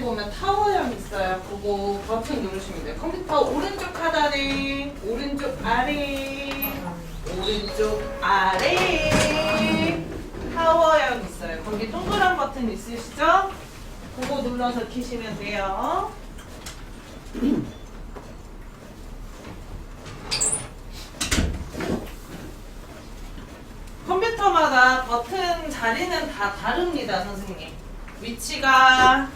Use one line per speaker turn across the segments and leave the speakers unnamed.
하단에 보면 타워형 있어요. 그거 버튼 누르시면 돼요. 컴퓨터 오른쪽 하단에 오른쪽 아래 오른쪽 아래 타워형 있어요. 거기 동그란 버튼 있으시죠? 그거 눌러서 키시면 돼요. 컴퓨터마다 버튼 자리는 다 다릅니다, 선생님. 위치가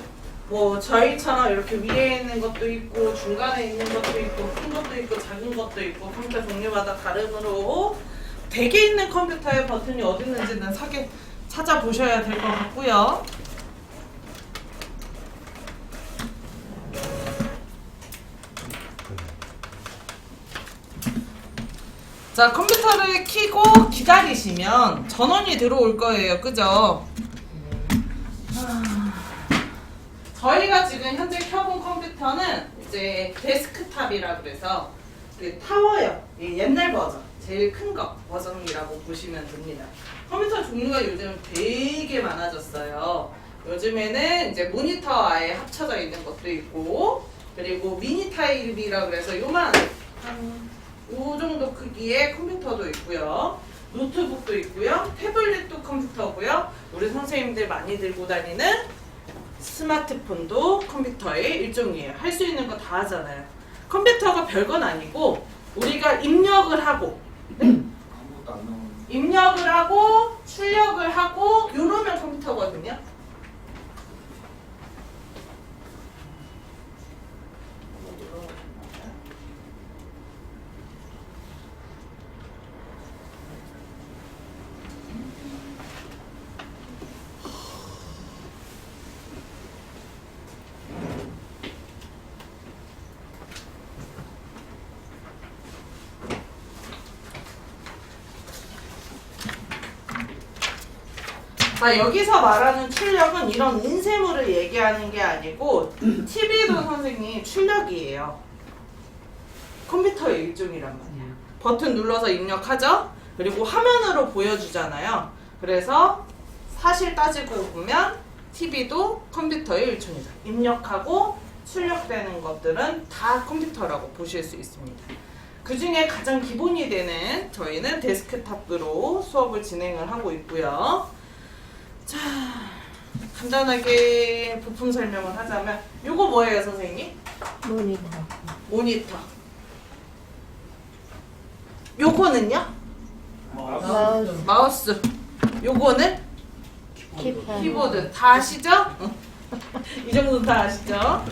뭐 저희처럼 이렇게 위에 있는 것도 있고 중간에 있는 것도 있고 큰 것도 있고 작은 것도 있고 컴퓨터 종류마다 다르므로 댁에 있는 컴퓨터의 버튼이 어디 있는지는 찾아보셔야 될 것 같고요. 자, 컴퓨터를 켜고 기다리시면 전원이 들어올 거예요. 그죠? 저희가 지금 현재 켜본 컴퓨터는 이제 데스크탑이라 그래서 그 타워형, 옛날 버전, 제일 큰 거 버전이라고 보시면 됩니다. 컴퓨터 종류가 요즘 되게 많아졌어요. 요즘에는 이제 모니터 아예 합쳐져 있는 것도 있고, 그리고 미니 타입이라 그래서 요만 요 정도 크기의 컴퓨터도 있고요. 노트북도 있고요. 태블릿도 컴퓨터고요. 우리 선생님들 많이 들고 다니는 스마트폰도 컴퓨터의 일종이에요. 할 수 있는 거 다 하잖아요. 컴퓨터가 별건 아니고 우리가 입력을 하고 입력을 하고 출력을 하고 이러면 컴퓨터거든요. 자, 여기서 말하는 출력은 이런 인쇄물을 얘기하는 게 아니고 TV도 선생님 출력이에요. 컴퓨터의 일종이란 말이야. 버튼 눌러서 입력하죠? 그리고 화면으로 보여주잖아요. 그래서 사실 따지고 보면 TV도 컴퓨터의 일종이다. 입력하고 출력되는 것들은 다 컴퓨터라고 보실 수 있습니다. 그 중에 가장 기본이 되는 저희는 데스크탑으로 수업을 진행을 하고 있고요. 자, 간단하게 부품 설명을 하자면 요거 뭐예요, 선생님? 모니터. 요거는요? 마우스. 요거는? 키보드. 다 아시죠? 이 정도는 다 아시죠?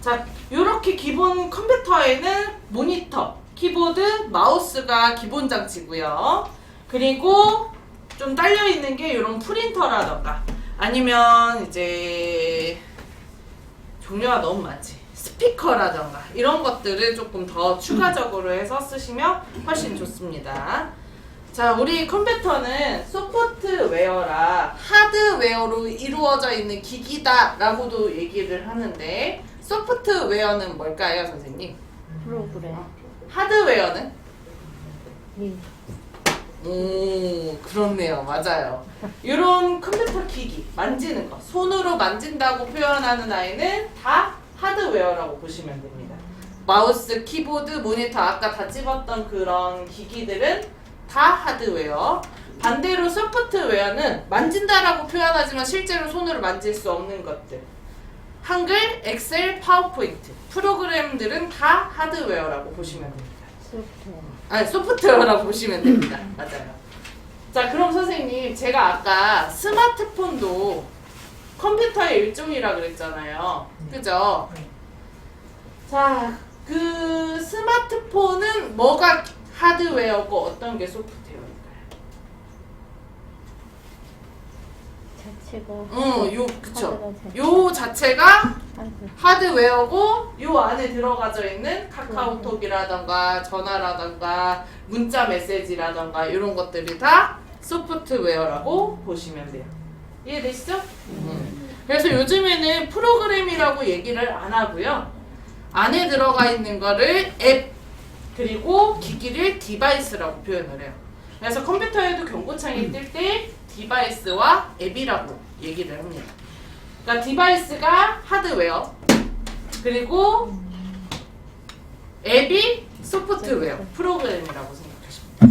자, 요렇게 기본 컴퓨터에는 모니터, 키보드, 마우스가 기본 장치고요. 그리고 좀 딸려 있는 게 이런 프린터라던가 아니면 이제 종류가 너무 많지. 스피커라던가 이런 것들을 조금 더 추가적으로 해서 쓰시면 훨씬 좋습니다. 자, 우리 컴퓨터는 소프트웨어라 하드웨어로 이루어져 있는 기기다라고도 얘기를 하는데 소프트웨어는 뭘까요, 선생님?
프로그램.
하드웨어는? 오, 그렇네요. 맞아요. 이런 컴퓨터 기기, 만지는 거, 손으로 만진다고 표현하는 아이는 다 하드웨어라고 보시면 됩니다. 마우스, 키보드, 모니터 아까 다 집었던 그런 기기들은 다 하드웨어. 반대로 소프트웨어는 만진다라고 표현하지만 실제로 손으로 만질 수 없는 것들. 한글, 엑셀, 파워포인트 프로그램들은 다 하드웨어라고 보시면 됩니다. 소프트웨어라고 보시면 됩니다. 맞아요. 자, 그럼 선생님 제가 아까 스마트폰도 컴퓨터의 일종이라 그랬잖아요. 그죠? 자, 그 스마트폰은 뭐가 하드웨어고 어떤 게 소프트웨어일까요? 그쵸. 요 자체가 하드웨어고 요 안에 들어가져 있는 카카오톡이라던가 전화라던가 문자 메시지라던가 이런 것들이 다 소프트웨어라고 보시면 돼요. 이해되시죠? 그래서 요즘에는 프로그램이라고 얘기를 안 하고요. 안에 들어가 있는 거를 앱 그리고 기기를 디바이스라고 표현을 해요. 그래서 컴퓨터에도 경고창이 뜰 때 디바이스와 앱이라고 얘기를 합니다. 그러니까 디바이스가 하드웨어, 그리고 앱이 소프트웨어, 프로그램이라고 생각하시면 돼요.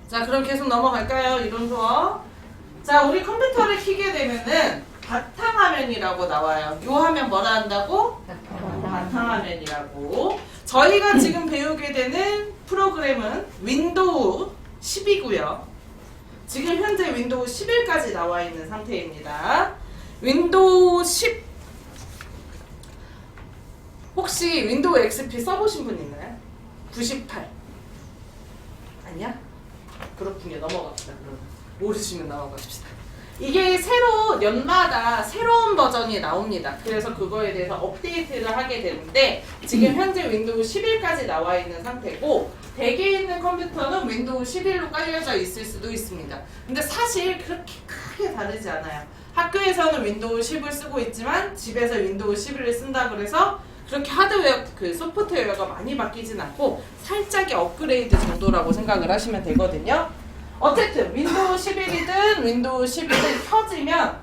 자, 그럼 계속 넘어갈까요? 이론 수업. 자, 우리 컴퓨터를 켜게 되면은 바탕화면이라고 나와요. 요 화면 뭐라 한다고? 바탕화면이라고. 저희가 지금 배우게 되는 프로그램은 윈도우 10이고요. 지금 현재 윈도우 11까지 나와 있는 상태입니다. 윈도우 10 혹시 윈도우 XP 써보신 분 있나요? 98 아니야? 그렇군요. 넘어갑시다. 그럼 모르시면 넘어가십시다. 이게 새로 연마다 새로운 버전이 나옵니다. 그래서 그거에 대해서 업데이트를 하게 되는데 지금 현재 윈도우 11까지 나와 있는 상태고 댁에 있는 컴퓨터는 윈도우 11로 깔려져 있을 수도 있습니다. 근데 사실 그렇게 크게 다르지 않아요. 학교에서는 윈도우 10을 쓰고 있지만 집에서 윈도우 11을 쓴다 그래서 그렇게 하드웨어, 그 소프트웨어가 많이 바뀌진 않고 살짝의 업그레이드 정도라고 생각을 하시면 되거든요. 어쨌든 윈도우 11이든 윈도우 10이든 켜지면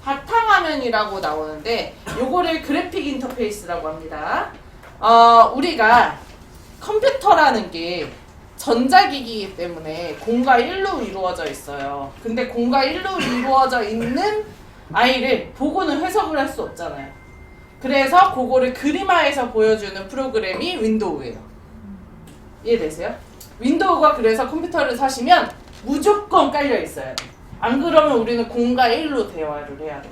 바탕화면이라고 나오는데 요거를 그래픽 인터페이스라고 합니다. 우리가 컴퓨터라는 게 전자기기이기 때문에 공과 1로 이루어져 있어요. 근데 공과 1로 이루어져 있는 아이를 보고는 해석을 할 수 없잖아요. 그래서 그거를 그림화해서 보여주는 프로그램이 윈도우예요. 이해되세요? 윈도우가 그래서 컴퓨터를 사시면 무조건 깔려 있어야 돼. 안 그러면 우리는 공과 1로 대화를 해야 돼.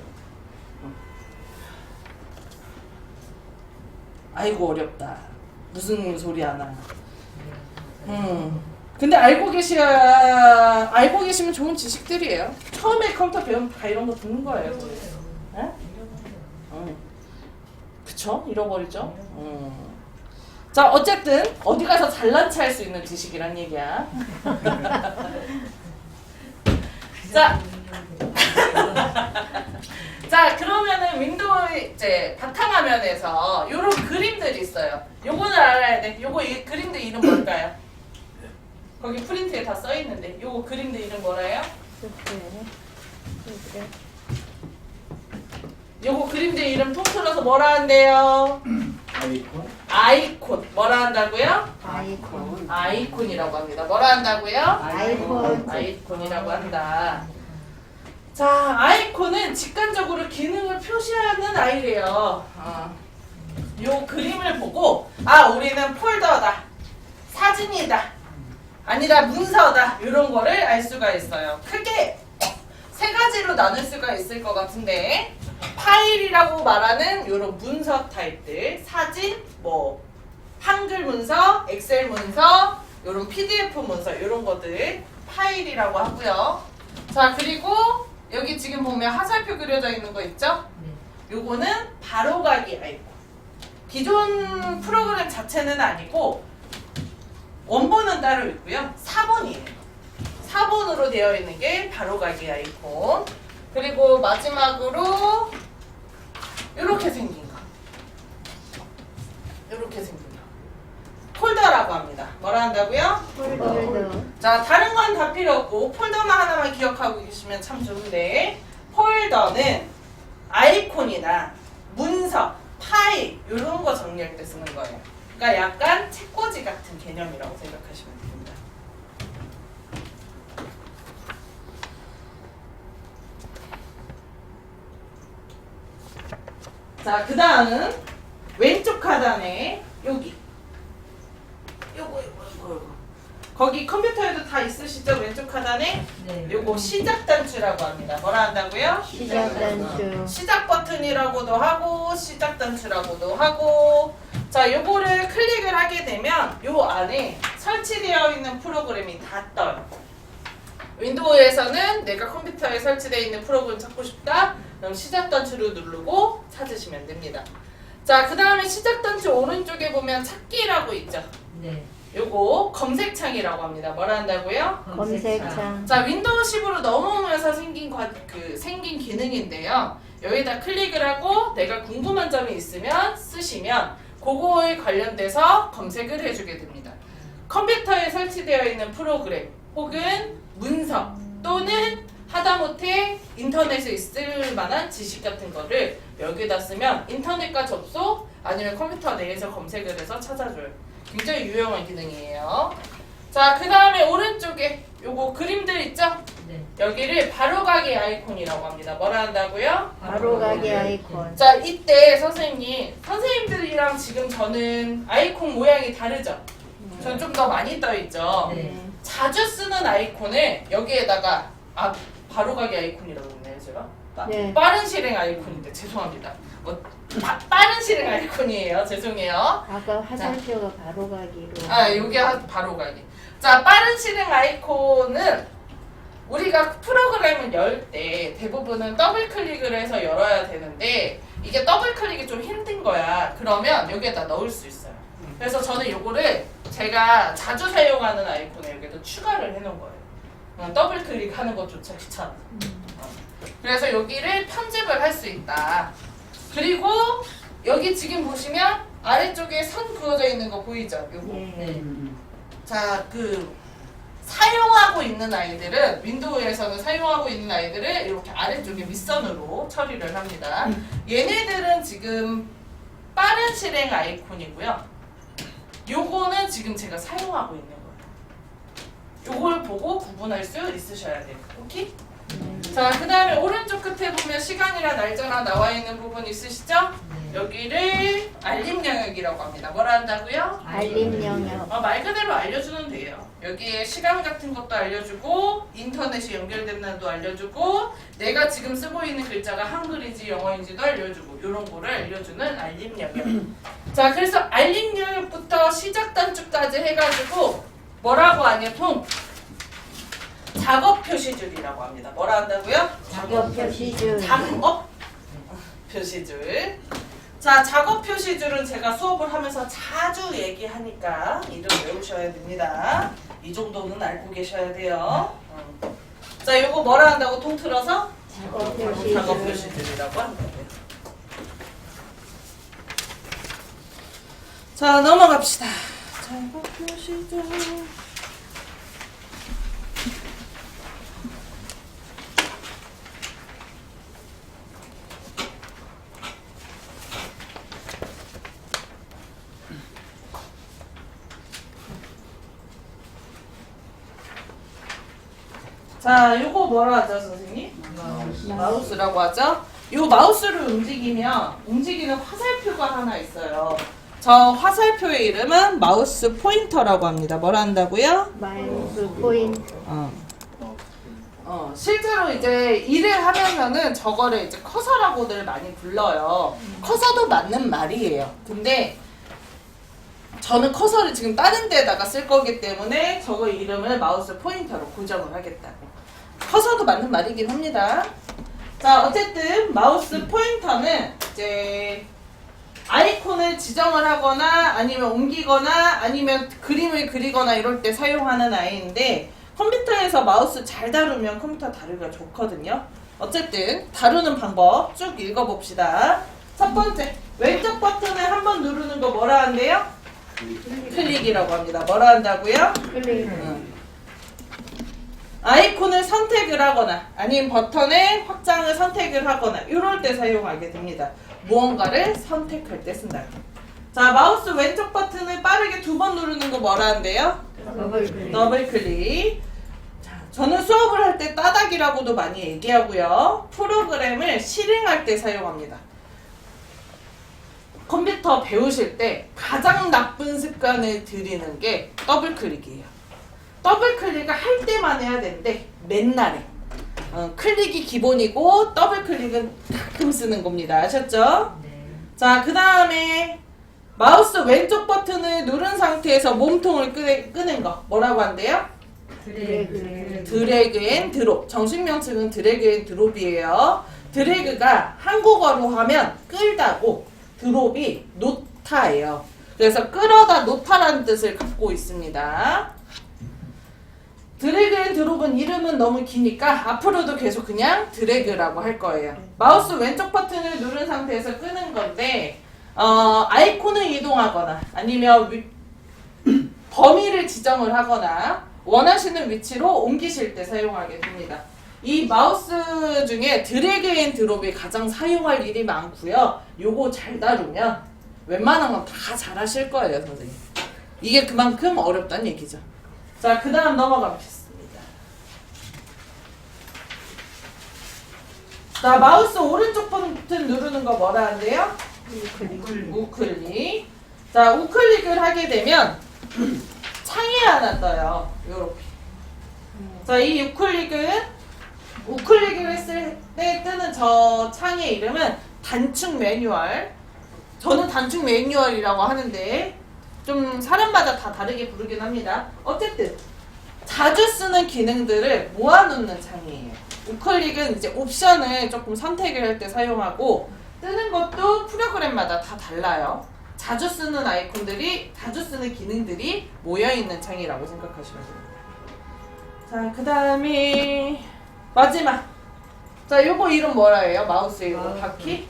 아이고 어렵다. 무슨 소리 하나. 근데 알고 계시면 좋은 지식들이에요. 처음에 컴퓨터 배우면 다 이런 거 듣는 거예요. 네? 그쵸? 잃어버리죠? 자, 어쨌든 어디 가서 잘난 체 할 수 있는 지식이란 얘기야. 자, 그러면은 윈도우 이제 바탕화면에서 요런 그림들이 있어요. 요거는 알아야 돼. 요거 이 그림들 이름 뭘까요? 거기 프린트에 다 써 있는데 요거 그림들 이름 뭐라요? 요거 그림들 이름 통틀어서 뭐라 한대요? 아이콘. 뭐라 한다고요? 아이콘이라고 합니다. 뭐라 한다고요? 아이콘이라고 한다. 자, 아이콘은 직관적으로 기능을 표시하는 아이래요. 요 그림을 보고 우리는 폴더다, 사진이다, 아니다 문서다 이런 거를 알 수가 있어요. 크게 세 가지로 나눌 수가 있을 것 같은데 파일이라고 말하는 이런 문서 타입들, 사진, 뭐 한글 문서, 엑셀 문서, 이런 PDF 문서 이런 것들 파일이라고 하고요. 자, 그리고 여기 지금 보면 화살표 그려져 있는 거 있죠? 요거는 바로가기 아이콘. 기존 프로그램 자체는 아니고 원본은 따로 있고요. 사본이에요. 사본으로 되어 있는 게 바로가기 아이콘. 그리고 마지막으로 이렇게 생긴 거. 이렇게 생긴 거. 폴더라고 합니다. 뭐라 한다고요?
폴더.
자, 다른 건 다 필요 없고 폴더만 하나만 기억하고 계시면 참 좋은데 폴더는 아이콘이나 문서, 파일 이런 거 정리할 때 쓰는 거예요. 그러니까 약간 책꽂이 같은 개념이라고 생각하시면 됩니다. 자, 그 다음은 왼쪽 하단에 여기 요거 거기 컴퓨터에도 다 있으시죠? 왼쪽 하단에 요거 시작 단추라고 합니다. 뭐라 한다고요?
시작 단추.
시작 버튼이라고도 하고 시작 단추라고도 하고. 자, 요거를 클릭을 하게 되면 요 안에 설치되어 있는 프로그램이 다 떠요. 윈도우에서는 내가 컴퓨터에 설치되어 있는 프로그램 찾고 싶다. 그럼 시작 단추를 누르고 찾으시면 됩니다. 자, 그 다음에 시작 단추 오른쪽에 보면 찾기라고 있죠.
네.
요거 검색창이라고 합니다. 뭐라 한다고요?
검색창.
자, 윈도우 10으로 넘어오면서 생긴 기능인데요. 여기다 클릭을 하고 내가 궁금한 점이 있으면 쓰시면 그거에 관련돼서 검색을 해주게 됩니다. 컴퓨터에 설치되어 있는 프로그램 혹은 문서 또는 하다못해 인터넷에 있을 만한 지식 같은 거를 여기다 쓰면 인터넷과 접속 아니면 컴퓨터 내에서 검색을 해서 찾아줘요. 굉장히 유용한 기능이에요. 자, 그 다음에 오른쪽에 요거 그림들 있죠?
네.
여기를 바로가기 아이콘이라고 합니다. 뭐라 한다고요?
바로가기 아이콘.
자, 이때 선생님들이랑 지금 저는 아이콘 모양이 다르죠? 저는 좀 더 많이 떠있죠?
네.
자주 쓰는 아이콘을 여기에다가 바로가기 아이콘이라고 했나요 제가?
네.
빠른 실행 아이콘인데 죄송합니다. 빠른 실행 아이콘이에요. 죄송해요.
아까 화살표가 바로가기로.
요게 바로가기. 자, 빠른 실행 아이콘은 우리가 프로그램을 열 때 대부분은 더블 클릭을 해서 열어야 되는데 이게 더블 클릭이 좀 힘든 거야. 그러면 여기에다 넣을 수 있어요. 그래서 저는 요거를 제가 자주 사용하는 아이콘에 여기다 추가를 해놓은 거예요. 더블 클릭하는 것조차 귀찮아. 그래서 여기를 편집을 할 수 있다. 그리고 여기 지금 보시면 아래쪽에 선 그어져 있는 거 보이죠? 요거.
네.
자, 사용하고 있는 아이들은 윈도우에서는 사용하고 있는 아이들을 이렇게 아래쪽에 밑선으로 처리를 합니다. 얘네들은 지금 빠른 실행 아이콘이고요. 요거는 지금 제가 사용하고 있는 거예요. 요걸 보고 구분할 수 있으셔야 돼요. 오케이? 자, 그 다음에 오른쪽 끝에 보면 시간이랑 날짜랑 나와 있는 부분 있으시죠?
네.
여기를 알림 영역이라고 합니다. 뭐라 한다고요?
알림 영역.
말 그대로 알려주면 돼요. 여기에 시간 같은 것도 알려주고 인터넷이 연결된 날도 알려주고 내가 지금 쓰고 있는 글자가 한글인지 영어인지도 알려주고 이런 거를 알려주는 알림 영역. 자, 그래서 알림 영역부터 시작 단추까지 해가지고 뭐라고 하냐 통 작업 표시줄이라고 합니다. 뭐라 한다고요?
작업 표시줄.
작업 표시줄. 자, 작업 표시줄은 제가 수업을 하면서 자주 얘기하니까 이름 외우셔야 됩니다. 이 정도는 알고 계셔야 돼요. 자, 요거 뭐라 한다고 통틀어서?
작업 표시줄.
작업 표시줄이라고 한다고요. 자, 넘어갑시다. 작업 표시줄. 자, 요거 뭐라 하죠, 선생님? 마우스라고 하죠? 요 마우스를 움직이면 움직이는 화살표가 하나 있어요. 저 화살표의 이름은 마우스 포인터라고 합니다. 뭐라 한다고요?
마우스 포인터.
실제로 이제 일을 하면서는 저거를 이제 커서라고들 많이 불러요. 커서도 맞는 말이에요. 근데 저는 커서를 지금 다른 데다가 쓸 거기 때문에 저거 이름을 마우스 포인터로 고정을 하겠다고. 커서도 맞는 말이긴 합니다. 자, 어쨌든 마우스 포인터는 이제 아이콘을 지정을 하거나 아니면 옮기거나 아니면 그림을 그리거나 이럴 때 사용하는 아이인데 컴퓨터에서 마우스 잘 다루면 컴퓨터 다루기가 좋거든요. 어쨌든 다루는 방법 쭉 읽어봅시다. 첫 번째, 왼쪽 버튼을 한번 누르는 거 뭐라 한대요? 클릭이라고 합니다. 뭐라 한다고요?
클릭.
아이콘을 선택을 하거나 아니면 버튼의 확장을 선택을 하거나 이럴 때 사용하게 됩니다. 무언가를 선택할 때 쓴다. 자, 마우스 왼쪽 버튼을 빠르게 2번 누르는 거 뭐라 한대요?
더블 클릭.
더블 클릭. 자, 저는 수업을 할 때 따닥이라고도 많이 얘기하고요. 프로그램을 실행할 때 사용합니다. 컴퓨터 배우실 때 가장 나쁜 습관을 들이는 게 더블 클릭이에요. 더블 클릭을 할 때만 해야 되는데 맨날 해. 클릭이 기본이고 더블 클릭은 가끔 쓰는 겁니다. 아셨죠?
네.
자, 그 다음에 마우스 왼쪽 버튼을 누른 상태에서 몸통을 끄는 거 뭐라고 한대요?
드래그.
드래그 앤 드롭. 정식 명칭은 드래그 앤 드롭이에요. 드래그가 한국어로 하면 끌다고 드롭이 놓다예요. 그래서 끌어다 놓다라는 뜻을 갖고 있습니다. 드래그 앤 드롭은 이름은 너무 기니까 앞으로도 계속 그냥 드래그라고 할 거예요. 마우스 왼쪽 버튼을 누른 상태에서 끄는 건데 아이콘을 이동하거나 아니면 범위를 지정을 하거나 원하시는 위치로 옮기실 때 사용하게 됩니다. 이 마우스 중에 드래그 앤 드롭이 가장 사용할 일이 많고요. 요거 잘 다루면 웬만한 건 다 잘하실 거예요, 선생님. 이게 그만큼 어렵다는 얘기죠. 자, 그 다음 넘어가겠습니다. 자, 마우스 오른쪽 버튼 누르는 거 뭐라 한대요? 우클릭. 자, 우클릭을 하게 되면 창이 하나 떠요. 요렇게. 자, 이 우클릭을 했을 때 뜨는 저 창의 이름은 단축 매뉴얼. 저는 단축 매뉴얼이라고 하는데 좀 사람마다 다 다르게 부르긴 합니다. 어쨌든 자주 쓰는 기능들을 모아놓는 창이에요. 우클릭은 이제 옵션을 조금 선택을 할 때 사용하고 뜨는 것도 프로그램마다 다 달라요. 자주 쓰는 아이콘들이, 자주 쓰는 기능들이 모여있는 창이라고 생각하시면 됩니다. 자, 그 다음에 마지막. 자, 요거 이름 뭐라 해요? 마우스 이름 바퀴?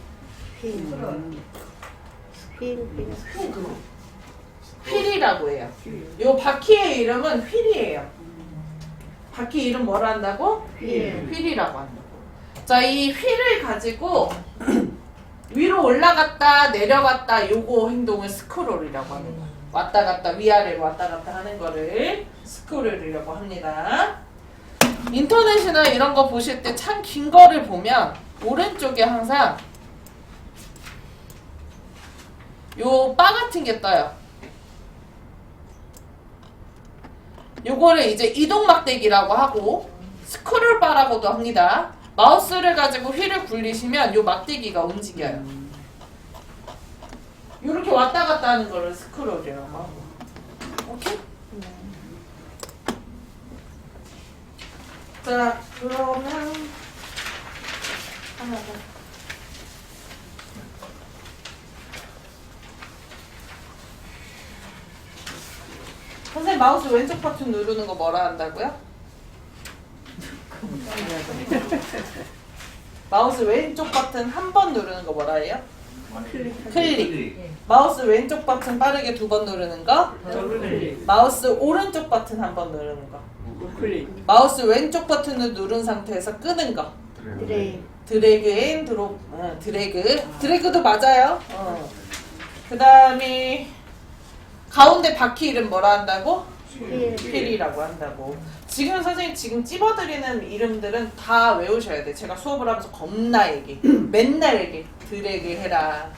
휠이라고 해요. 요 바퀴의 이름은 휠이에요. 바퀴 이름 뭐라 한다고? 휠이라고 한다고. 자, 이 휠을 가지고 위로 올라갔다 내려갔다 요거 행동을 스크롤이라고 하는 거예요. 왔다 갔다 위아래로 왔다 갔다 하는 거를 스크롤이라고 합니다. 인터넷이나 이런 거 보실 때 참 긴 거를 보면 오른쪽에 항상 요 바 같은 게 떠요. 요거를 이제 이동 막대기라고 하고 스크롤 바라고도 합니다. 마우스를 가지고 휠을 굴리시면 요 막대기가 움직여요. 요렇게 왔다 갔다 하는 거를 스크롤이라고 하고. 오케이? 자, 그러면 하나 더. 선생님 마우스 왼쪽 버튼 누르는 거 뭐라 한다고요? 마우스 왼쪽 버튼 한 번 누르는 거 뭐라 해요? 클릭. 마우스 왼쪽 버튼 빠르게 두 번 누르는 거? 마우스 오른쪽 버튼 한 번 누르는 거? 마우스 왼쪽 버튼을 누른 상태에서 끄는 거? 드래그 앤 드롭. 드래그도 맞아요. 그 다음에 가운데 바퀴 이름 뭐라 한다고? 휠이라고 한다고. 지금 선생님 지금 찝어드리는 이름들은 다 외우셔야 돼. 제가 수업을 하면서 겁나 맨날 얘기. 드래그 해라,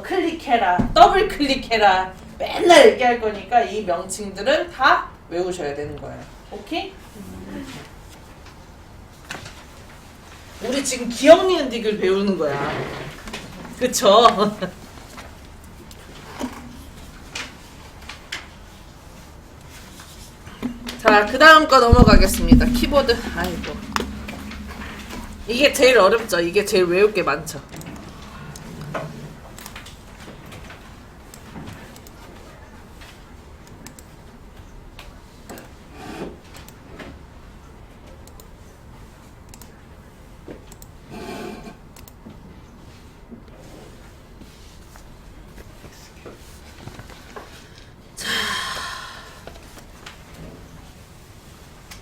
클릭해라, 더블 클릭해라, 맨날 얘기할 거니까 이 명칭들은 다 외우셔야 되는 거예요. 오케이? 우리 지금 기억 니은 딕을 배우는 거야. 그쵸? 자, 그 다음 거 넘어가겠습니다. 키보드. 아이고. 이게 제일 어렵죠. 이게 제일 외울 게 많죠.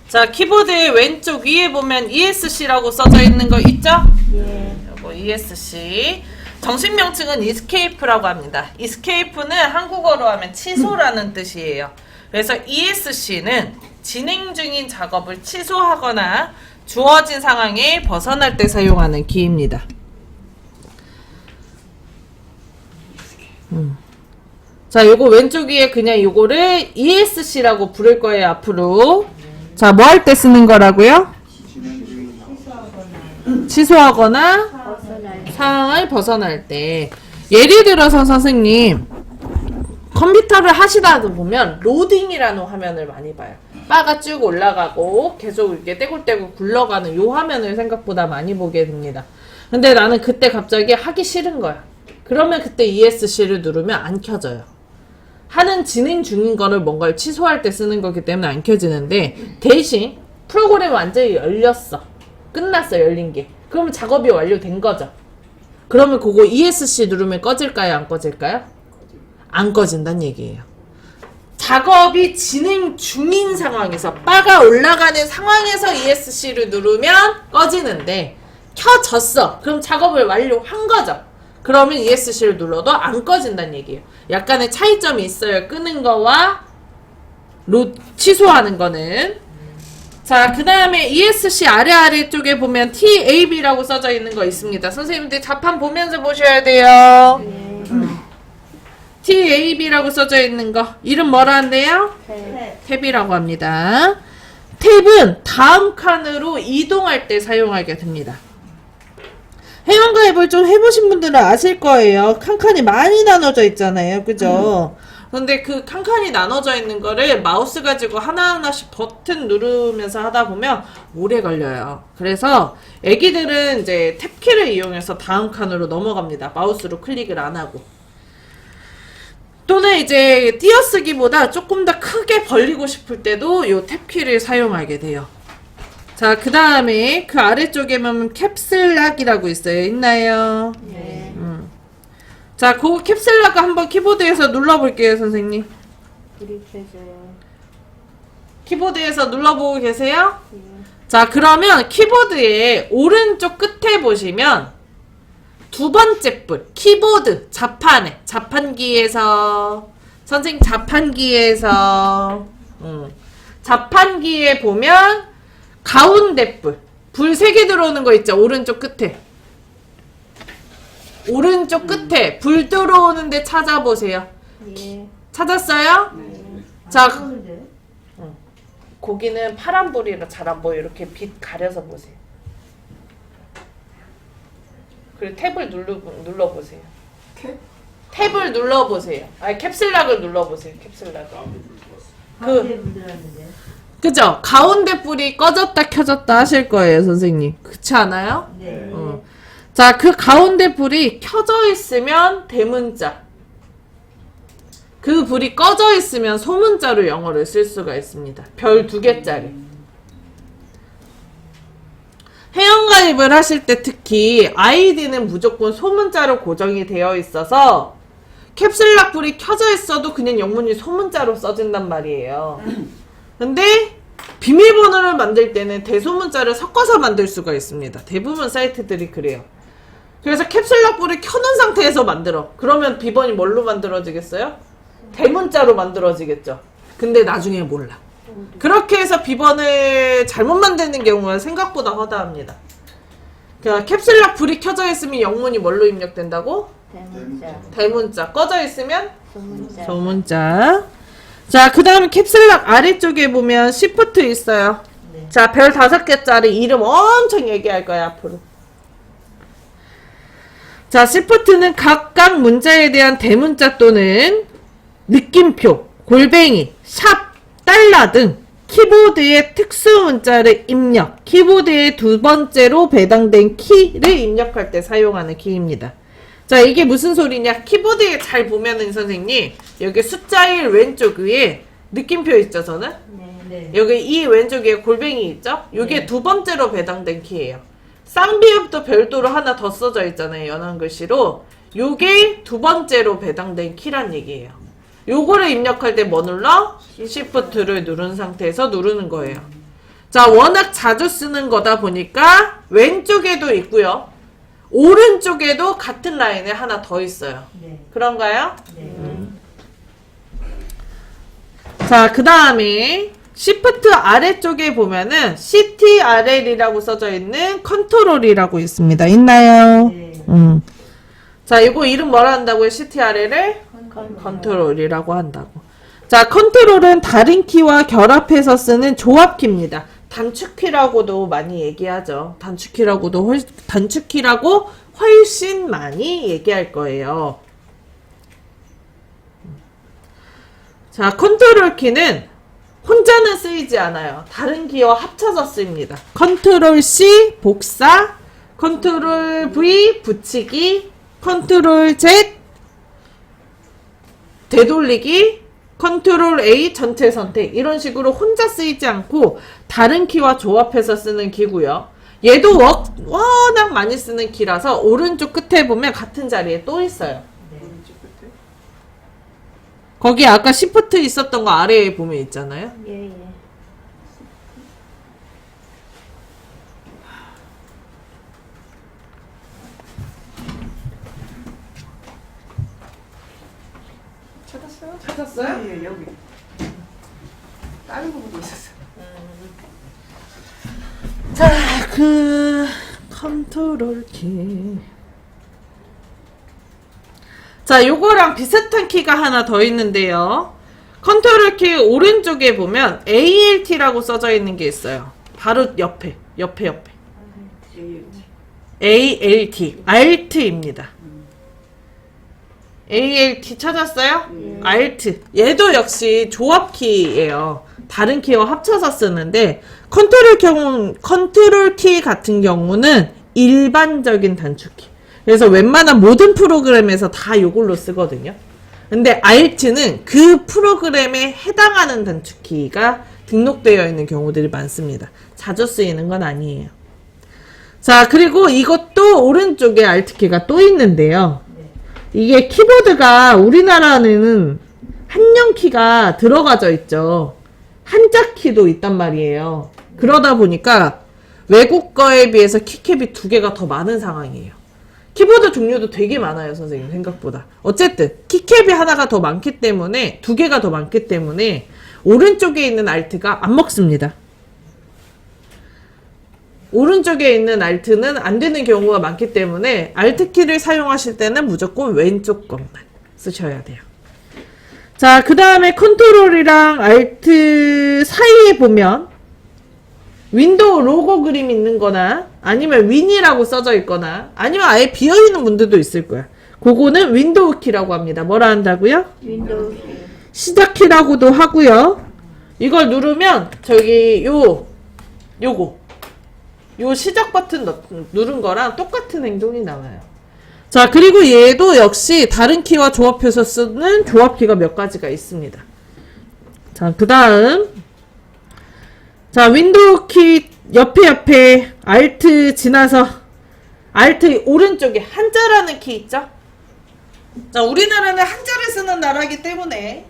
자, 키보드의 왼쪽 위에 보면 ESC라고 써져 있는 거 있죠? 요거 ESC. 정식 명칭은 Escape라고 합니다. Escape는 한국어로 하면 취소라는 뜻이에요. 그래서 ESC는 진행 중인 작업을 취소하거나 주어진 상황에 벗어날 때 사용하는 키입니다. 자, 요거 왼쪽 위에 그냥 요거를 ESC라고 부를 거예요, 앞으로. 자, 뭐 할 때 쓰는 거라고요? 취소하거나 상황을 벗어날 때. 예를 들어서 선생님 컴퓨터를 하시다 보면 로딩이라는 화면을 많이 봐요. 바가 쭉 올라가고 계속 이렇게 떼굴떼굴 굴러가는 요 화면을 생각보다 많이 보게 됩니다. 근데 나는 그때 갑자기 하기 싫은 거야. 그러면 그때 ESC를 누르면 안 켜져요. 하는 진행 중인 거를 뭔가를 취소할 때 쓰는 거기 때문에 안 켜지는데, 대신 프로그램 완전히 열렸어. 끝났어, 열린 게. 그러면 작업이 완료된 거죠.
그러면 그거 ESC 누르면 꺼질까요? 안 꺼질까요? 안 꺼진다는 얘기예요. 작업이 진행 중인 상황에서 바가 올라가는 상황에서 ESC를 누르면 꺼지는데 켜졌어. 그럼 작업을 완료한 거죠. 그러면 ESC를 눌러도 안 꺼진다는 얘기예요. 약간의 차이점이 있어요. 끄는 거와 취소하는 거는. 자, 그 다음에 ESC 아래쪽에 보면 TAB라고 써져 있는 거 있습니다. 선생님들 자판 보면서 보셔야 돼요. TAB라고 써져 있는 거 이름 뭐라 한대요? 탭이라고 합니다. 탭은 다음 칸으로 이동할 때 사용하게 됩니다. 회원가입을 좀 해보신 분들은 아실 거예요. 칸칸이 많이 나눠져 있잖아요. 그죠? 근데 그 칸칸이 나눠져 있는 거를 마우스 가지고 하나하나씩 버튼 누르면서 하다 보면 오래 걸려요. 그래서 애기들은 이제 탭키를 이용해서 다음 칸으로 넘어갑니다. 마우스로 클릭을 안 하고. 또는 이제 띄어쓰기보다 조금 더 크게 벌리고 싶을 때도 요 탭키를 사용하게 돼요. 자, 그 다음에 그 아래쪽에 보면 캡슐락이라고 있어요. 있나요?
네.
자, 그 캡슐락 한번 키보드에서 눌러볼게요, 선생님.
그립해서요.
키보드에서 눌러보고 계세요?
네.
자, 그러면 키보드의 오른쪽 끝에 보시면 두 번째 뿔, 키보드, 자판에, 자판기에서, 선생님 자판기에서, 자판기에 보면 가운데 뿔, 불 3개 들어오는 거 있죠? 오른쪽 끝에. 오른쪽 끝에 불 들어오는데 찾아보세요.
예.
찾았어요?
네.
자, 거기는 파란 불이라 잘 안 보여. 이렇게 빛 가려서 보세요. 그리고 탭을 눌러보세요. 탭을 눌러보세요. 아니, 캡슐락을 눌러보세요. 캡슐락을. 그죠? 가운데 불이 꺼졌다 켜졌다 하실 거예요, 선생님. 그렇지 않아요?
네.
자, 그 가운데 불이 켜져 있으면 대문자. 그 불이 꺼져 있으면 소문자로 영어를 쓸 수가 있습니다. 별 2개짜리. 회원가입을 하실 때 특히 아이디는 무조건 소문자로 고정이 되어 있어서 캡슐락 불이 켜져 있어도 그냥 영문이 소문자로 써진단 말이에요. 근데 비밀번호를 만들 때는 대소문자를 섞어서 만들 수가 있습니다. 대부분 사이트들이 그래요. 그래서 캡슐락 불을 켜놓은 상태에서 만들어. 그러면 비번이 뭘로 만들어지겠어요? 대문자로 만들어지겠죠. 근데 나중에 몰라. 그렇게 해서 비번을 잘못 만드는 경우가 생각보다 허다합니다. 그러니까 캡슐락 불이 켜져 있으면 영문이 뭘로 입력된다고?
대문자.
대문자. 꺼져 있으면
소문자.
소문자. 자, 그 다음에 캡슐락 아래쪽에 보면 시프트 있어요.
네.
자, 별 5개짜리 이름 엄청 얘기할 거야, 앞으로. 자, 시프트는 각각 문자에 대한 대문자 또는 느낌표, 골뱅이, 샵, 달러 등 키보드의 특수 문자를 입력, 키보드의 두 번째로 배당된 키를 입력할 때 사용하는 키입니다. 자, 이게 무슨 소리냐? 키보드에 잘 보면은 선생님, 여기 숫자 1 왼쪽 위에 느낌표 있죠, 저는?
네.
여기 이 왼쪽에 골뱅이 있죠? 이게
네.
두 번째로 배당된 키예요. 쌍비읍도 별도로 하나 더 써져 있잖아요, 연한 글씨로. 요게 두 번째로 배당된 키란 얘기예요. 요거를 입력할 때 뭐 눌러? Shift를 누른 상태에서 누르는 거예요. 자, 워낙 자주 쓰는 거다 보니까 왼쪽에도 있고요. 오른쪽에도 같은 라인에 하나 더 있어요.
네.
그런가요?
네.
자, 그 다음에 Shift 아래쪽에 보면은 CTRL이라고 써져 있는 컨트롤이라고 있습니다. 있나요?
네.
자, 이거 이름 뭐라 한다고요? CTRL을? 컨트롤이라고 한다고. 자, 컨트롤은 다른 키와 결합해서 쓰는 조합키입니다. 단축키라고도 많이 얘기하죠. 단축키라고 훨씬 많이 얘기할 거예요. 자, 컨트롤 키는 혼자는 쓰이지 않아요. 다른 키와 합쳐서 쓰입니다. 컨트롤 C 복사, 컨트롤 V 붙이기, 컨트롤 Z 되돌리기, 컨트롤 A 전체 선택, 이런 식으로 혼자 쓰이지 않고 다른 키와 조합해서 쓰는 키고요. 얘도 워낙 많이 쓰는 키라서 오른쪽 끝에 보면 같은 자리에 또 있어요.
오른쪽 끝에.
거기 아까 시프트 있었던 거 아래에 보면 있잖아요.
예, 예.
찾았어요? 찾았어요? 예, 여기. 다른 거 보고 있었어요.
자, 그 컨트롤 키. 자, 요거랑 비슷한 키가 하나 더 있는데요. 컨트롤 키 오른쪽에 보면 ALT라고 써져 있는 게 있어요. 바로 옆에. ALT, ALT입니다. ALT 찾았어요? ALT. 얘도 역시 조합키예요. 다른 키와 합쳐서 쓰는데 컨트롤 키 같은 경우는 일반적인 단축키. 그래서 웬만한 모든 프로그램에서 다 이걸로 쓰거든요. 근데 ALT는 그 프로그램에 해당하는 단축키가 등록되어 있는 경우들이 많습니다. 자주 쓰이는 건 아니에요. 자, 그리고 이것도 오른쪽에 Alt키가 또 있는데요. 이게 키보드가 우리나라는 한영키가 들어가져 있죠. 한자키도 있단 말이에요. 그러다 보니까 외국 거에 비해서 키캡이 2개가 더 많은 상황이에요. 키보드 종류도 되게 많아요, 선생님, 생각보다. 어쨌든 키캡이 하나가 더 많기 때문에 2개가 더 많기 때문에 오른쪽에 있는 Alt가 안 먹습니다. 오른쪽에 있는 Alt는 안 되는 경우가 많기 때문에 Alt키를 사용하실 때는 무조건 왼쪽 것만 쓰셔야 돼요. 자, 그 다음에 컨트롤이랑 Alt 사이에 보면 윈도우 로고 그림 있는 거나 아니면 윈이라고 써져 있거나 아니면 아예 비어있는 분들도 있을 거야. 그거는 윈도우 키라고 합니다. 뭐라 한다고요?
윈도우 키.
시작키라고도 하고요. 이걸 누르면 저기 요거 시작 버튼 누른 거랑 똑같은 행동이 나와요. 자, 그리고 얘도 역시 다른 키와 조합해서 쓰는 조합키가 몇 가지가 있습니다. 자, 그 다음 자, 윈도우 키 옆에 Alt 지나서 Alt 오른쪽에 한자라는 키 있죠? 자, 우리나라는 한자를 쓰는 나라이기 때문에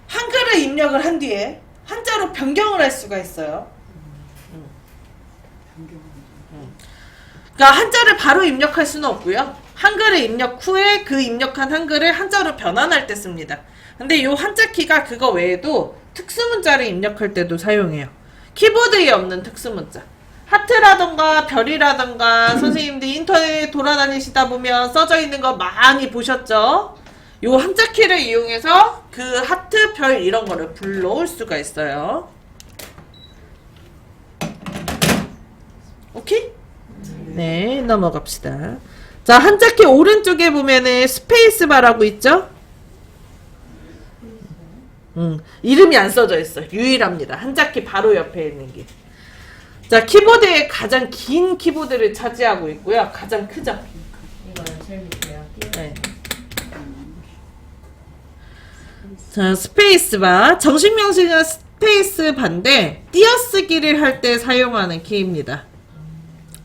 한글을 입력을 한 뒤에 한자로 변경을 할 수가 있어요. 그러니까 한자를 바로 입력할 수는 없고요. 한글을 입력 후에 그 입력한 한글을 한자로 변환할 때 씁니다. 근데 이 한자 키가 그거 외에도 특수문자를 입력할 때도 사용해요. 키보드에 없는 특수문자. 하트라던가 별이라던가 선생님들 인터넷 돌아다니시다 보면 써져 있는 거 많이 보셨죠? 이 한자 키를 이용해서 그 하트, 별 이런 거를 불러올 수가 있어요. 오케이? 네, 넘어갑시다. 자, 한자키 오른쪽에 보면은 스페이스바라고 있죠? 이름이 안 써져 있어. 유일합니다. 한자키 바로 옆에 있는 게. 자, 키보드의 가장 긴 키보드를 차지하고 있고요. 가장 크죠?
이거는 제일 밑에요.
네. 자, 스페이스바. 정식 명칭은 스페이스바인데 띄어쓰기를 할 때 사용하는 키입니다.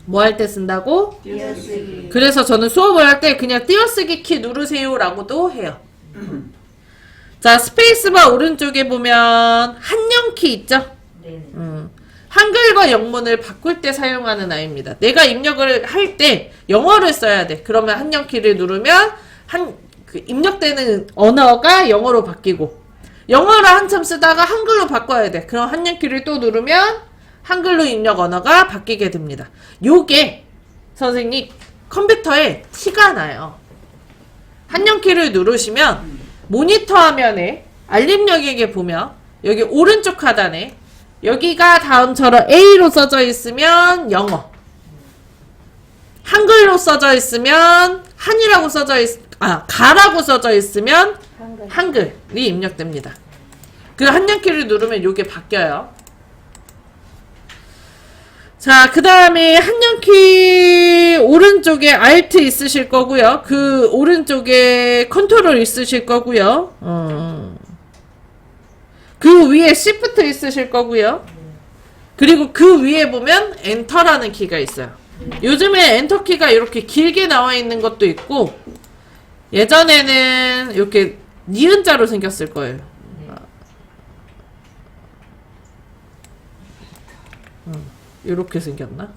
뭐 할 때 쓴다고?
띄어쓰기.
그래서 저는 수업을 할 때 그냥 띄어쓰기 키 누르세요 라고도 해요. 자, 스페이스바 오른쪽에 보면 한영키 있죠?
네.
한글과 영문을 바꿀 때 사용하는 아이입니다. 내가 입력을 할 때 영어를 써야 돼. 그러면 한영키를 누르면 그 입력되는 언어가 영어로 바뀌고 영어를 한참 쓰다가 한글로 바꿔야 돼. 그럼 한영키를 또 누르면 한글로 입력 언어가 바뀌게 됩니다. 요게 선생님 컴퓨터에 티가 나요. 한영키를 누르시면 모니터 화면에 알림역에게 보면 여기 오른쪽 하단에 여기가 다음처럼 A로 써져 있으면 영어, 한글로 써져 있으면 한이라고 가라고 써져 있으면 한글이 입력됩니다. 그 한영키를 누르면 요게 바뀌어요. 자, 그 다음에 한영키 오른쪽에 Alt 있으실 거고요. 그 오른쪽에 컨트롤 있으실 거고요. 그 위에 Shift 있으실 거고요. 그리고 그 위에 보면 엔터라는 키가 있어요. 요즘에 엔터 키가 이렇게 길게 나와 있는 것도 있고 예전에는 이렇게 니은자로 생겼을 거예요. 이렇게 생겼나?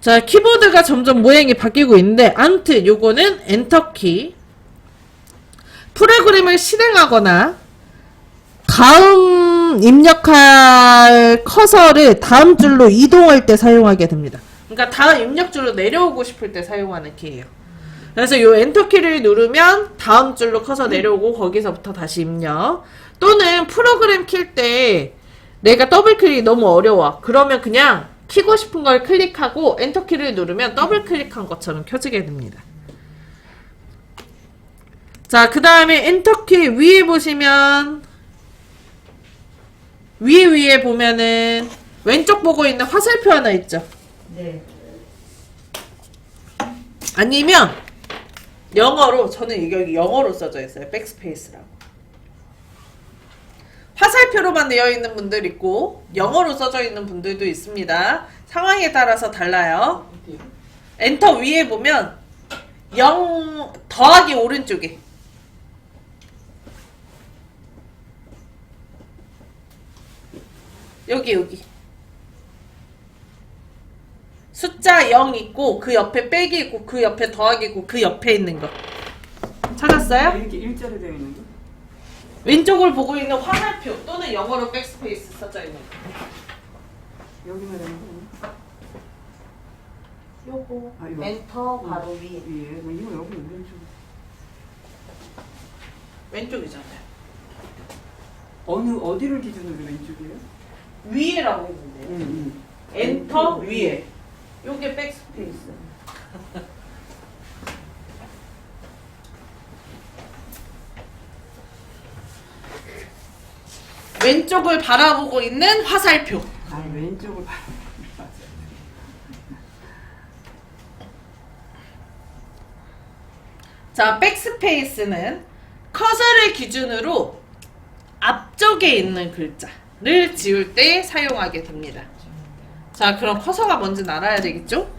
자, 키보드가 점점 모양이 바뀌고 있는데 아무튼 요거는 엔터키. 프로그램을 실행하거나 다음 입력할 커서를 다음 줄로 이동할 때 사용하게 됩니다. 그러니까 다음 입력줄로 내려오고 싶을 때 사용하는 키예요. 그래서 요 엔터키를 누르면 다음 줄로 커서 내려오고 거기서부터 다시 입력. 또는 프로그램 킬 때 내가 더블 클릭이 너무 어려워. 그러면 그냥 키고 싶은 걸 클릭하고 엔터키를 누르면 더블 클릭한 것처럼 켜지게 됩니다. 자, 그 다음에 엔터키 위에 보시면 위에 보면은 왼쪽 보고 있는 화살표 하나 있죠.
네.
아니면 영어로 저는 이게 영어로 써져 있어요. 백스페이스라고. 화살표로만 되어 있는 분들 있고 영어로 써져 있는 분들도 있습니다. 상황에 따라서 달라요. 엔터 위에 보면 0 더하기 오른쪽에 여기 숫자 0 있고 그 옆에 빼기 있고 그 옆에 더하기 있고 그 옆에 있는 거 찾았어요?
이렇게 일자로 되어 있는 거?
왼쪽을 보고 있는 화살표 또는 영어로 백스페이스 써져 있는 거.
여기만 되는 거?
요거
아, 이거.
엔터 바로 위에.
위에. 이거 여기 왼쪽.
왼쪽이잖아요.
어디를 기준으로 왼쪽이에요?
위에라고 했는데 엔터 위에 요게 백스페이스. 왼쪽을 바라보고 있는 화살표.
아, 왼쪽을 봐.
자, 백스페이스는 커서를 기준으로 앞쪽에 있는 글자를 지울 때 사용하게 됩니다. 자, 그럼 커서가 뭔지 알아야 되겠죠?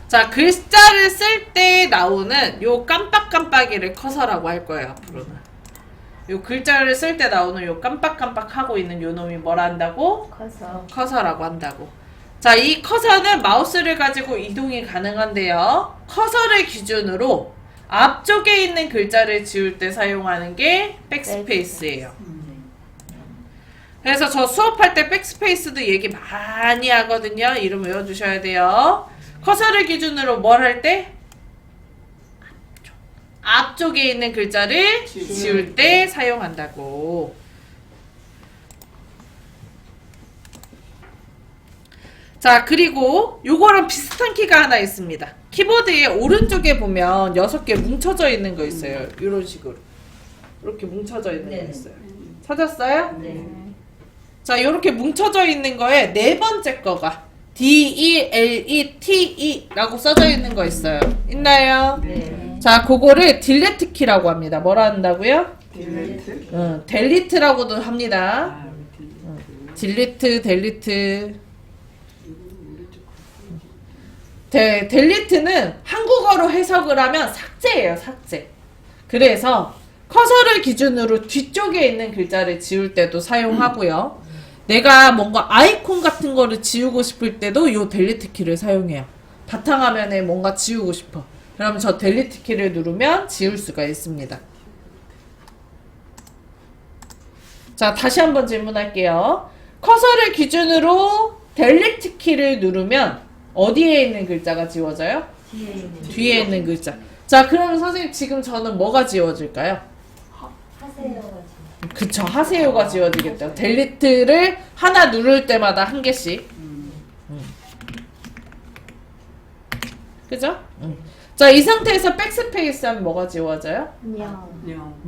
자, 글자를 쓸 때 나오는 요 깜빡깜빡이를 커서라고 할 거예요, 앞으로는. 요 글자를 쓸 때 나오는 요 깜빡깜빡 하고 있는 요 놈이 뭐라 한다고?
커서.
커서라고 한다고. 자, 이 커서는 마우스를 가지고 이동이 가능한데요. 커서를 기준으로 앞쪽에 있는 글자를 지울 때 사용하는 게 백스페이스예요. 그래서 저 수업할 때 백스페이스도 얘기 많이 하거든요. 이름 외워주셔야 돼요. 커서를 기준으로 뭘 할 때? 앞쪽에 있는 글자를 지울 때 사용한다고. 자, 그리고 요거랑 비슷한 키가 하나 있습니다. 키보드의 오른쪽에 보면 6개 뭉쳐져 있는 거 있어요. 이런 식으로. 이렇게 뭉쳐져 있는 거 있어요. 찾았어요?
네.
자, 요렇게 뭉쳐져 있는 거에 네 번째 거가 DELETE 라고 써져 있는 거 있어요. 있나요?
네.
자, 그거를 딜레트 키라고 합니다. 뭐라 한다고요?
딜레트?
델리트라고도 합니다.
아, 딜레트.
델리트. 델리트는 한국어로 해석을 하면 삭제예요, 삭제. 그래서 커서를 기준으로 뒤쪽에 있는 글자를 지울 때도 사용하고요. 내가 뭔가 아이콘 같은 거를 지우고 싶을 때도 요 델리트 키를 사용해요. 바탕화면에 뭔가 지우고 싶어. 그럼 저 델리트 키를 누르면 지울 수가 있습니다. 자, 다시 한번 질문할게요. 커서를 기준으로 델리트 키를 누르면 어디에 있는 글자가 지워져요?
뒤에 있는.
뒤에 있는 글자. 자, 그럼 선생님 지금 저는 뭐가 지워질까요?
하세요.
그쵸, 하세요가 지워지겠죠. 델리트를 하나 누를 때마다 한 개씩. 그죠? 자, 이 상태에서 백스페이스 하면 뭐가 지워져요?
냥.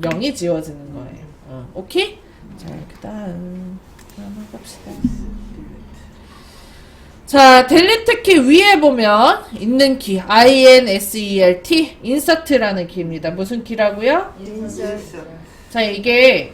0이 지워지는 거예요. 오케이? 자, 그 다음 한번 봅시다. 자, 델리트 키 위에 보면 있는 키 INSERT 인서트라는 키입니다. 무슨 키라고요? 자, 이게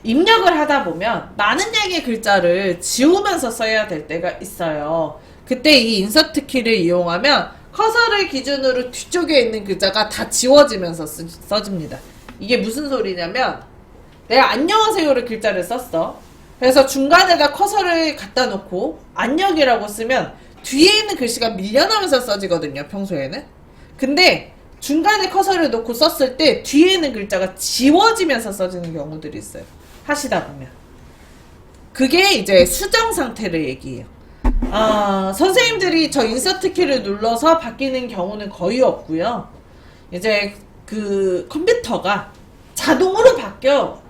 입력을 하다 보면 많은 양의 글자를 지우면서 써야 될 때가 있어요. 그때 이 인서트 키를 이용하면 커서를 기준으로 뒤쪽에 있는 글자가 다 지워지면서 써집니다. 이게 무슨 소리냐면 내가 안녕하세요를 글자를 썼어. 그래서 중간에다 커서를 갖다 놓고 안녕이라고 쓰면 뒤에 있는 글씨가 밀려나면서 써지거든요, 평소에는. 근데 중간에 커서를 놓고 썼을 때 뒤에 있는 글자가 지워지면서 써지는 경우들이 있어요. 하시다 보면. 그게 이제 수정 상태를 얘기해요. 선생님들이 저 인서트 키를 눌러서 바뀌는 경우는 거의 없고요. 이제 그 컴퓨터가 자동으로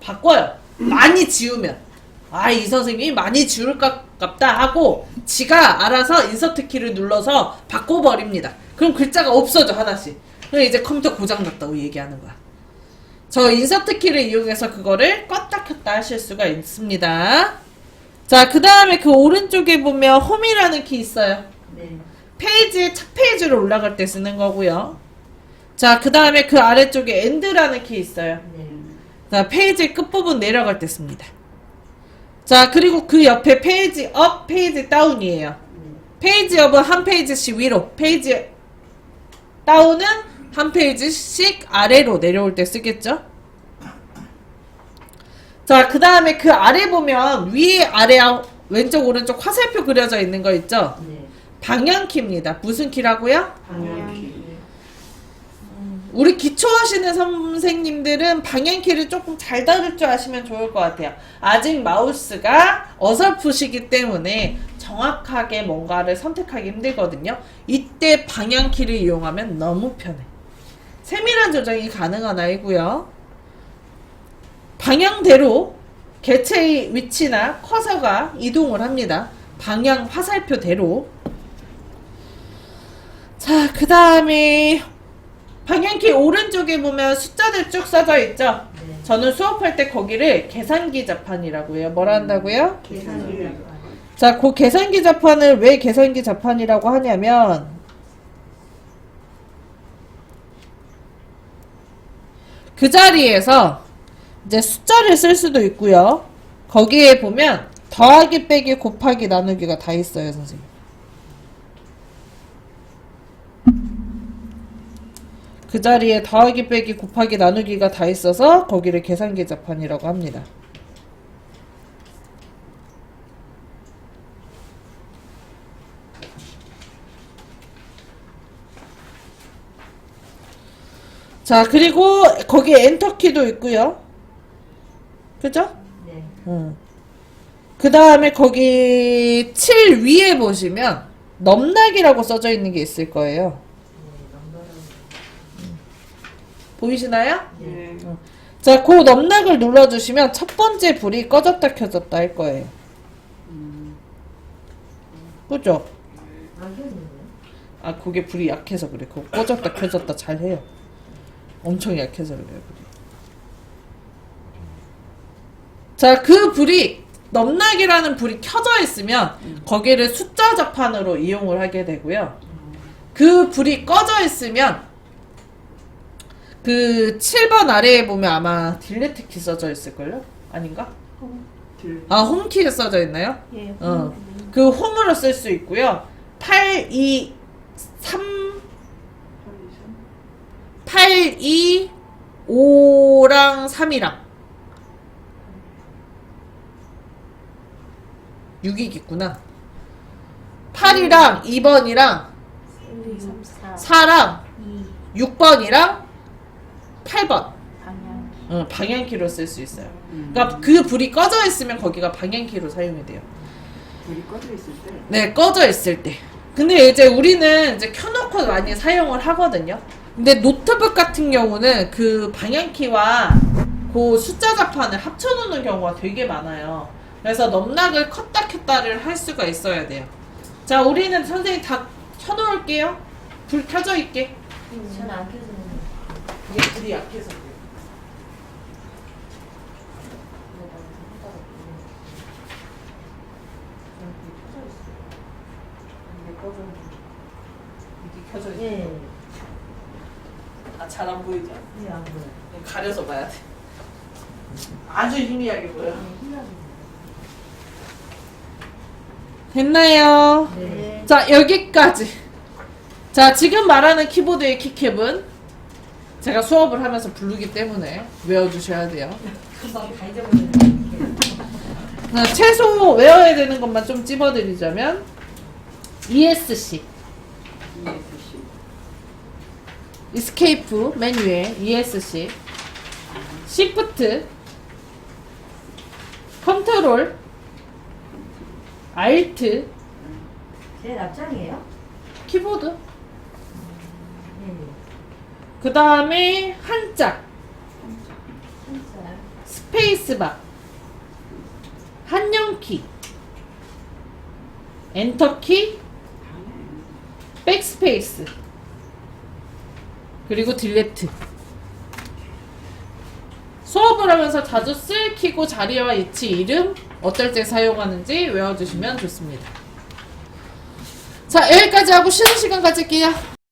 바꿔요. 많이 지우면. 이 선생님이 많이 지울 것 같다 하고 지가 알아서 인서트 키를 눌러서 바꿔버립니다. 그럼 글자가 없어져, 하나씩. 그럼 이제 컴퓨터 고장났다고 얘기하는 거야. 저 인서트 키를 이용해서 그거를 껐다 켰다 하실 수가 있습니다. 자, 그 다음에 그 오른쪽에 보면 홈이라는 키 있어요.
네.
페이지, 첫 페이지로 올라갈 때 쓰는 거고요. 자, 그 다음에 그 아래쪽에 엔드라는 키 있어요.
네.
자, 페이지 끝부분 내려갈 때 씁니다. 자, 그리고 그 옆에 페이지 업, 페이지 다운이에요. 페이지 업은 한 페이지씩 위로, 페이지 다운은 한 페이지씩 아래로 내려올 때 쓰겠죠? 자, 그 다음에 그 아래 보면 위에 아래 왼쪽 오른쪽 화살표 그려져 있는 거 있죠?
네.
방향키입니다. 무슨 키라고요?
방향키.
우리 기초하시는 선생님들은 방향키를 조금 잘 다룰 줄 아시면 좋을 것 같아요. 아직 마우스가 어설프시기 때문에 정확하게 뭔가를 선택하기 힘들거든요. 이때 방향키를 이용하면 너무 편해. 세밀한 조정이 가능한 아이고요. 방향대로 개체의 위치나 커서가 이동을 합니다. 방향 화살표대로. 자, 그 다음에 방향키 오른쪽에 보면 숫자들 쭉 써져 있죠?
네.
저는 수업할 때 거기를 계산기 자판이라고 해요. 뭐라 한다고요?
계산기가
자, 그 계산기 자판을 왜 계산기 자판이라고 하냐면 그 자리에서 이제 숫자를 쓸 수도 있고요. 거기에 보면 더하기, 빼기, 곱하기, 나누기가 다 있어요, 선생님. 그 자리에 더하기, 빼기, 곱하기, 나누기가 다 있어서 거기를 계산기 자판이라고 합니다. 자, 그리고 거기에 엔터키도 있고요. 그죠?
네.
그 다음에 거기 7 위에 보시면 넘나기라고 써져 있는 게 있을 거예요. 보이시나요?
네.
자, 그 넘락을 눌러주시면 첫 번째 불이 꺼졌다 켜졌다 할 거예요. 그죠?
안 켜지네요.
그게 불이 약해서 그래. 그거 꺼졌다 켜졌다 잘 해요. 엄청 약해서 그래요, 불이. 자, 그 불이 넘락이라는 불이 켜져 있으면 거기를 숫자 자판으로 이용을 하게 되고요. 그 불이 꺼져 있으면 그 7번 아래에 보면 아마 딜레트 키 써져 있을걸요? 아닌가? 홈키 써져 있나요?
예.
그 홈으로 쓸 수 있고요. 8, 2, 5랑 3이랑 6이겠구나. 8이랑 2번이랑
1, 2, 3, 4,
4랑
2,
6번이랑 8번.
방향.
방향키로 쓸 수 있어요. 그러니까 그 불이 꺼져 있으면 거기가 방향키로 사용이 돼요.
불이 꺼져 있을 때.
네, 꺼져 있을 때. 근데 이제 우리는 이제 켜놓고 많이 사용을 하거든요. 근데 노트북 같은 경우는 그 방향키와 그 숫자 자판을 합쳐놓는 경우가 되게 많아요. 그래서 넘락을 껐다 켰다를 할 수가 있어야 돼요. 자, 우리는 선생님 다 켜놓을게요. 불 켜져 있게.
저는 안 켜지는데.
이게 불이 약해서 그래요.
이게 켜져 있어.
예.
아, 잘 안 보이죠?
네, 안 보여요.
가려서 봐야 돼. 아주 희미하게 보여.
됐나요?
네.
자, 여기까지. 자, 지금 말하는 키보드의 키캡은 제가 수업을 하면서 부르기 때문에 외워주셔야 돼요.
금방 다 잊어버리는
최소 외워야 되는 것만 좀 찝어드리자면 ESC,
ESC.
이스케이프 맨 위에 ESC, 시프트, 컨트롤, 알트,
제 앞장이에요?
키보드.
네.
그 다음에 한자,
진짜.
스페이스바, 한영키, 엔터키, 백스페이스, 그리고 딜레트. 수업을 하면서 자주 쓸 키고 자리와 위치, 이름, 어떨 때 사용하는지 외워주시면 좋습니다. 자, 여기까지 하고 쉬는 시간 가질게요.